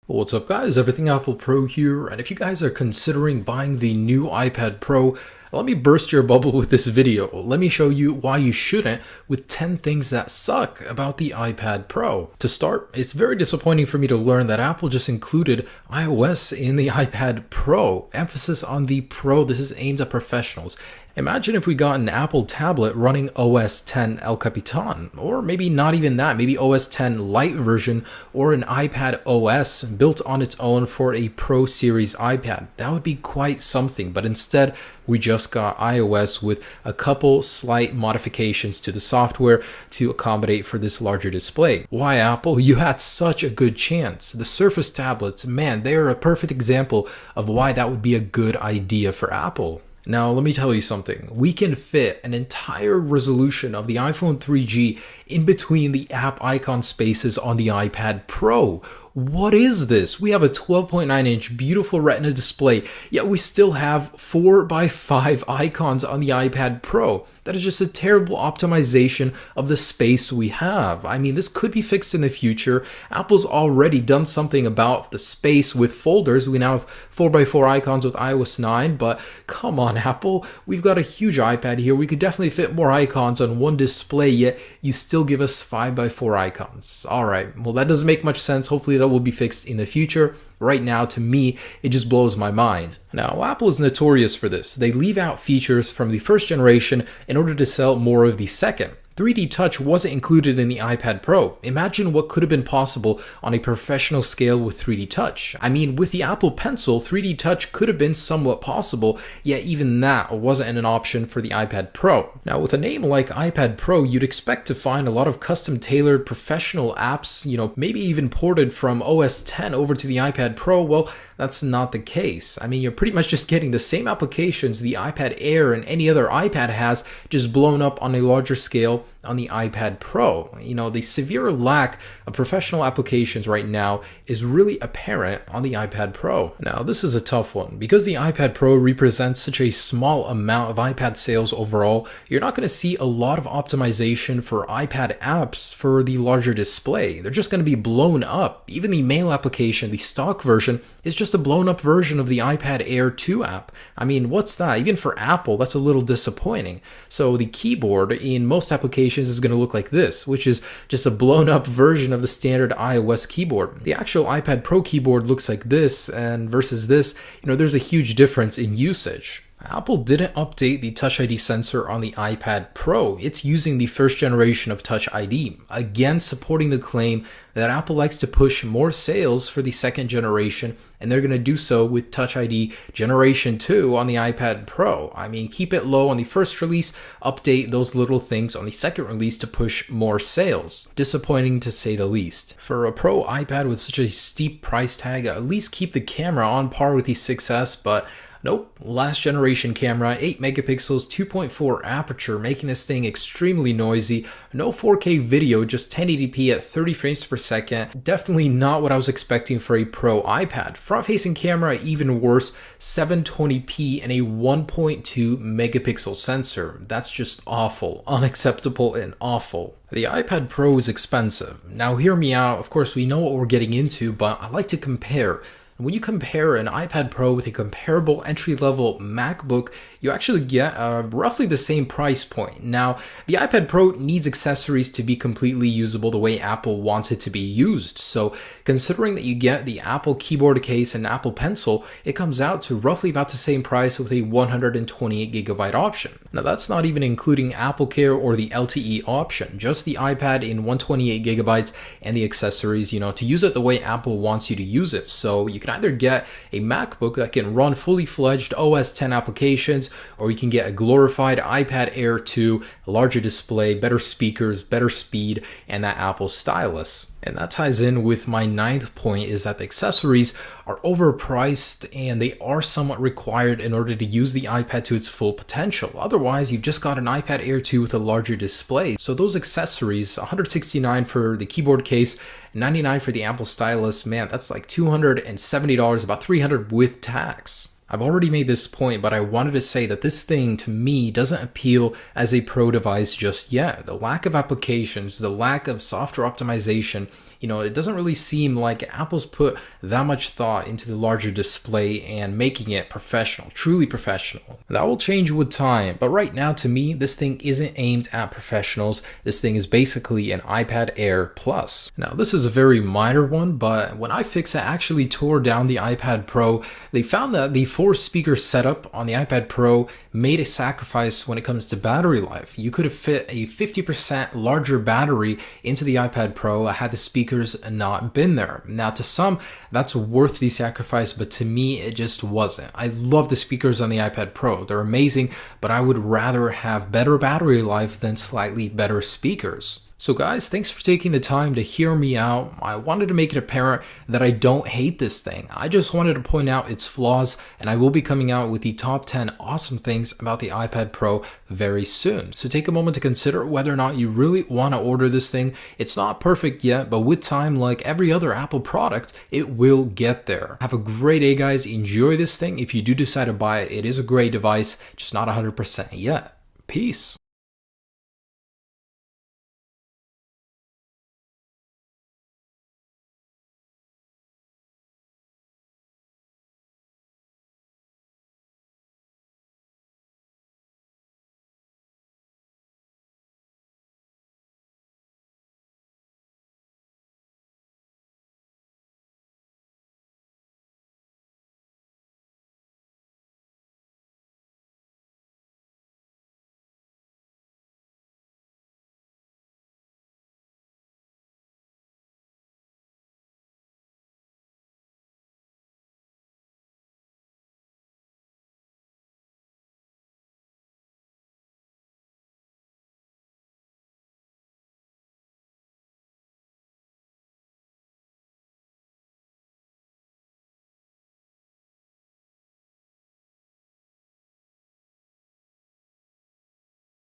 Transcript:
What's up guys, Everything Apple Pro here, and if you guys are considering buying the new iPad Pro, let me burst your bubble with this video. Let me show you why you shouldn't with 10 things that suck about the iPad Pro. To start, it's very disappointing for me to learn that Apple just included iOS in the iPad Pro. Emphasis on the Pro, this is aimed at professionals. Imagine if we got an Apple tablet running OS X El Capitan, or maybe not even that, maybe OS X Lite version, or an iPad OS built on its own for a Pro Series iPad. That would be quite something, but instead we just got iOS with a couple slight modifications to the software to accommodate for this larger display. Why Apple? You had such a good chance. The Surface tablets, man, they are a perfect example of why that would be a good idea for Apple. Now, let me tell you something. We can fit an entire resolution of the iPhone 3G in between the app icon spaces on the iPad Pro. What is this? We have a 12.9-inch beautiful Retina display, yet we still have 4x5 icons on the iPad Pro. That is just a terrible optimization of the space we have. I mean, this could be fixed in the future. Apple's already done something about the space with folders. We now have 4x4 icons with iOS 9, but come on, Apple. We've got a huge iPad here. We could definitely fit more icons on one display, yet you still give us 5x4 icons. All right, well, that doesn't make much sense. Hopefully that will be fixed in the future. Right now, to me, it just blows my mind. Now, Apple is notorious for this. They leave out features from the first generation in order to sell more of the second. 3D Touch wasn't included in the iPad Pro. Imagine what could have been possible on a professional scale with 3D Touch. I mean, with the Apple Pencil, 3D Touch could have been somewhat possible, yet even that wasn't an option for the iPad Pro. Now, with a name like iPad Pro, you'd expect to find a lot of custom-tailored professional apps, maybe even ported from OS X over to the iPad Pro. Well, that's not the case. I mean, you're pretty much just getting the same applications the iPad Air and any other iPad has, just blown up on a larger scale on the iPad Pro. The severe lack of professional applications right now is really apparent on the iPad Pro. Now, this is a tough one. Because the iPad Pro represents such a small amount of iPad sales overall, you're not going to see a lot of optimization for iPad apps for the larger display. They're just going to be blown up. Even the Mail application, the stock version, is just a blown up version of the iPad Air 2 app. I mean, what's that? Even for Apple, that's a little disappointing. So the keyboard in most applications is going to look like this, which is just a blown up version of the standard iOS keyboard. The actual iPad Pro keyboard looks like this, and versus this, there's a huge difference in usage. Apple didn't update the Touch ID sensor on the iPad Pro. It's using the first generation of Touch ID, again supporting the claim that Apple likes to push more sales for the second generation, and they're going to do so with Touch ID Generation 2 on the iPad Pro. I mean, keep it low on the first release, update those little things on the second release to push more sales. Disappointing to say the least. For a Pro iPad with such a steep price tag, at least keep the camera on par with the 6S, but nope, last generation camera, 8 megapixels, 2.4 aperture, making this thing extremely noisy. No 4K video, just 1080p at 30 frames per second. Definitely not what I was expecting for a Pro iPad. Front-facing camera, even worse, 720p and a 1.2 megapixel sensor. That's just awful, unacceptable, and awful. The iPad Pro is expensive. Now hear me out, of course we know what we're getting into, but I like to compare. When you compare an iPad Pro with a comparable entry-level MacBook, you actually get roughly the same price point. Now, the iPad Pro needs accessories to be completely usable the way Apple wants it to be used. So, considering that you get the Apple keyboard case and Apple Pencil, it comes out to roughly about the same price with a 128GB option. Now, that's not even including AppleCare or the LTE option, just the iPad in 128GB and the accessories, to use it the way Apple wants you to use it. So, you can either get a MacBook that can run fully fledged OS X applications, or you can get a glorified iPad Air 2, a larger display, better speakers, better speed, and that Apple stylus. And that ties in with my 9th point, is that the accessories are overpriced and they are somewhat required in order to use the iPad to its full potential. Otherwise, you've just got an iPad Air 2 with a larger display. So those accessories, $169 for the keyboard case, $99 for the Apple stylus, man, that's like $270, about $300 with tax. I've already made this point, but I wanted to say that this thing, to me, doesn't appeal as a Pro device just yet. The lack of applications, the lack of software optimization it doesn't really seem like Apple's put that much thought into the larger display and making it professional, truly professional. That will change with time, but right now to me, this thing isn't aimed at professionals. This thing is basically an iPad Air Plus. Now, this is a very minor one, but when iFixit actually tore down the iPad Pro, they found that the 4-speaker setup on the iPad Pro made a sacrifice when it comes to battery life. You could have fit a 50% larger battery into the iPad Pro had the speakers not been there. Now, to some, that's worth the sacrifice, but to me, it just wasn't. I love the speakers on the iPad Pro. They're amazing, but I would rather have better battery life than slightly better speakers. So guys, thanks for taking the time to hear me out. I wanted to make it apparent that I don't hate this thing. I just wanted to point out its flaws, and I will be coming out with the top 10 awesome things about the iPad Pro very soon. So take a moment to consider whether or not you really want to order this thing. It's not perfect yet, but with time, like every other Apple product, it will get there. Have a great day, guys. Enjoy this thing. If you do decide to buy it, it is a great device, just not 100% yet. Peace.